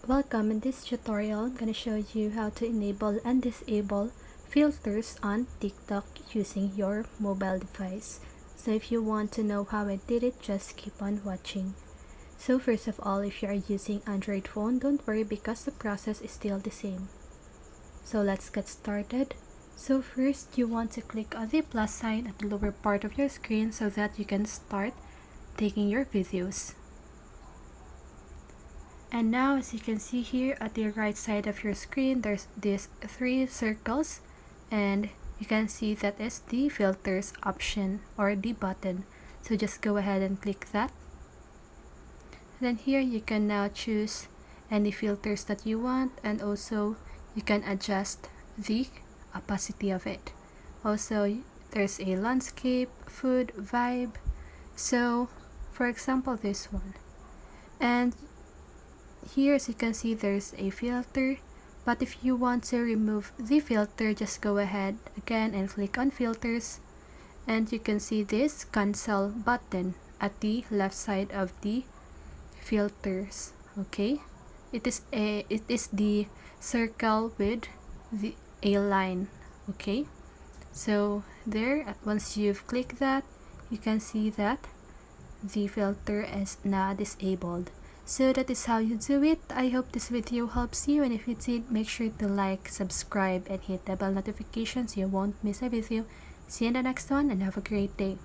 Welcome. In this tutorial, I'm going to show you how to enable and disable filters on TikTok using your mobile device. So if you want to know how I did it, just keep on watching. So first of all, if you are using Android phone, don't worry because the process is still the same. So let's get started. So first, you want to click on the plus sign at the lower part of your screen so that you can start taking your videos. And now, as you can see here at the right side of your screen, there's these three circles, and you can see that is the filters option or the button. So just go ahead and click that. Then here you can now choose any filters that you want, and also you can adjust the opacity of it. Also, there's a landscape, food, vibe. So for example, this one. And here, as you can see, there's a filter, but if you want to remove the filter, just go ahead again and click on filters, and you can see this cancel button at the left side of the filters. Okay, it is the circle with a line. Okay, so there, once you've clicked that, you can see that the filter is now disabled. So that is how you do it. I hope this video helps you, and if it did, make sure to like, subscribe, and hit the bell notification so you won't miss a video. See you in the next one, and have a great day.